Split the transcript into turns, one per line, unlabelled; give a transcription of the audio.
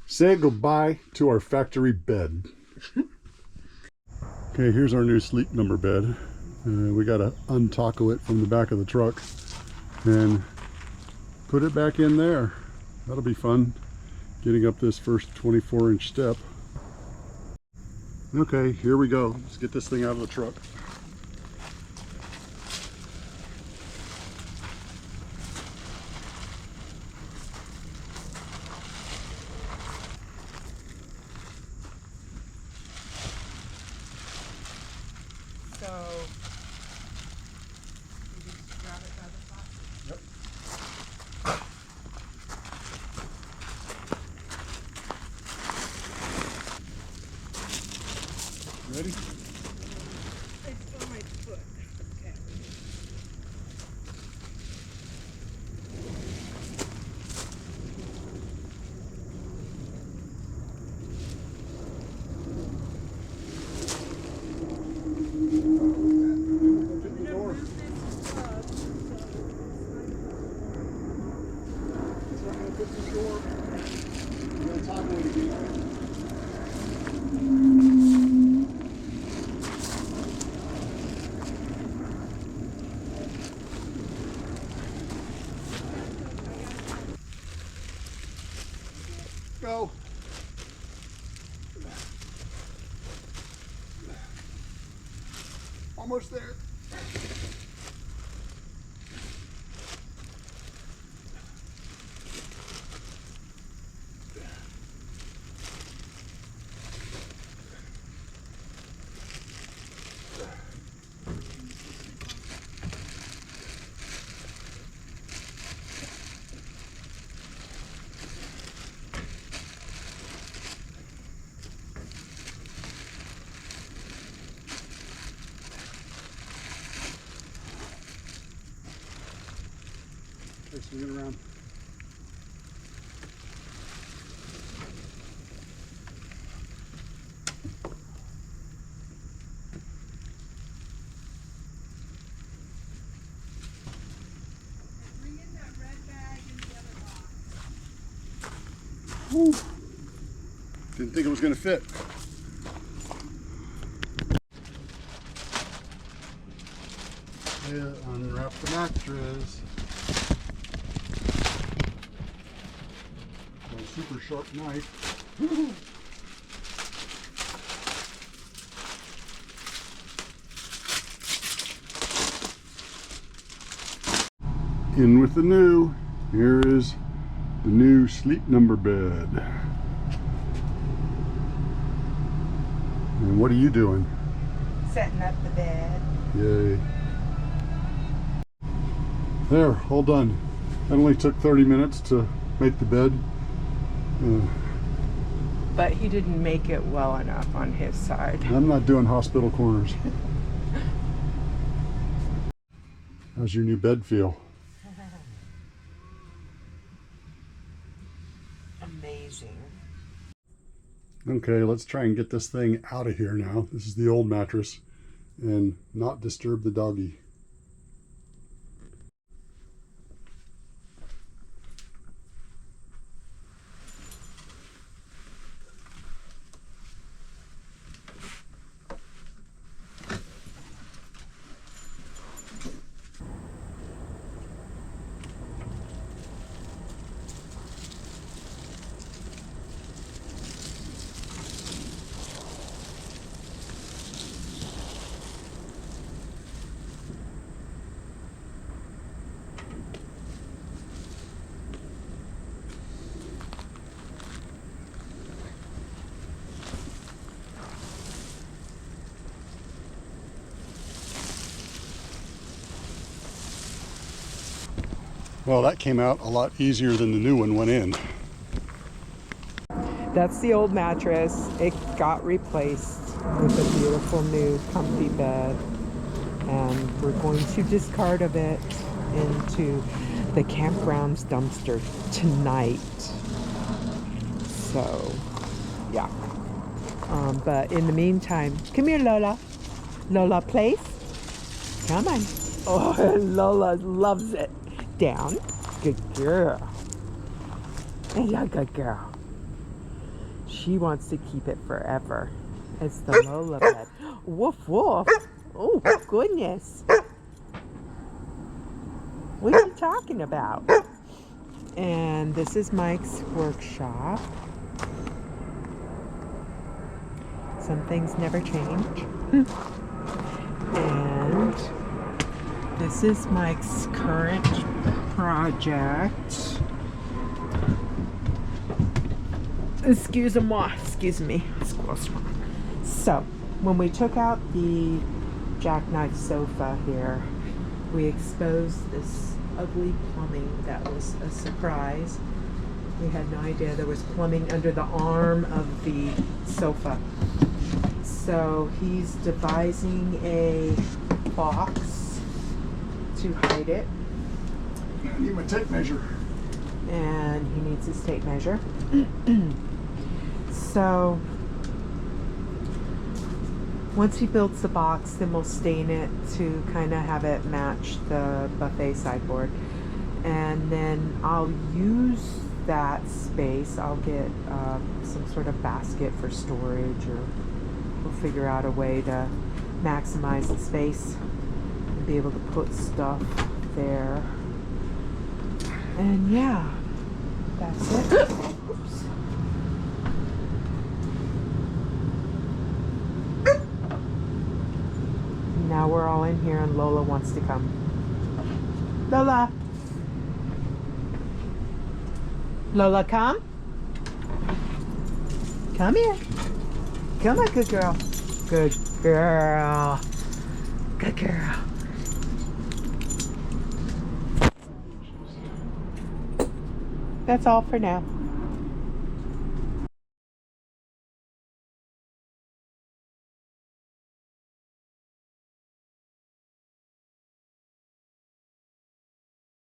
say goodbye to our factory bed. Okay, here's our new sleep number bed. We got to untaco it from the back of the truck and put it back in there. That'll be fun, getting up this first 24-inch step. Okay, here we go. Let's get this thing out of the truck.
So, you just grab it by the top?
Yep. Ready?
It's on my foot. Okay.
Open the door. It's not going to fit the door. I'm going to toggle it again. Go. Almost there. Swing it around.
Bring in that red bag in the other box.
Whew. Didn't think it was going to fit. Yeah, unwrap the mattress. A super sharp knife. In with the new. Here is the new sleep number bed. And what are you doing?
Setting up the bed.
Yay. There, all done. It only took 30 minutes to make the bed.
But he didn't make it well enough on his side.
I'm not doing hospital corners. How's your new bed feel?
Amazing.
Okay, let's try and get this thing out of here now. This is the old mattress, and not disturb the doggy. Well, that came out a lot easier than the new one went in.
That's the old mattress. It got replaced with a beautiful new comfy bed. And we're going to discard of it into the campground's dumpster tonight. So, yeah. But in the meantime, come here, Lola. Lola, place. Come on. Oh, Lola loves it. Down. Good girl. Yeah, good girl. She wants to keep it forever. It's the Lola bed. Woof woof. Oh goodness. What are you talking about? And this is Mike's workshop. Some things never change. And this is Mike's current project. Excuse me. So, when we took out the jackknife sofa here, we exposed this ugly plumbing that was a surprise. We had no idea there was plumbing under the arm of the sofa. So he's devising a box to hide it.
I need my tape measure.
And he needs his tape measure. So once he builds the box, then we'll stain it to kind of have it match the buffet sideboard. And then I'll use that space. I'll get some sort of basket for storage, or we'll figure out a way to maximize the space and be able to put stuff there. And yeah, that's it. Oops. Now we're all in here and Lola wants to come. Lola! Lola, come. Come here. Come on, good girl. Good girl. Good girl. That's all for now.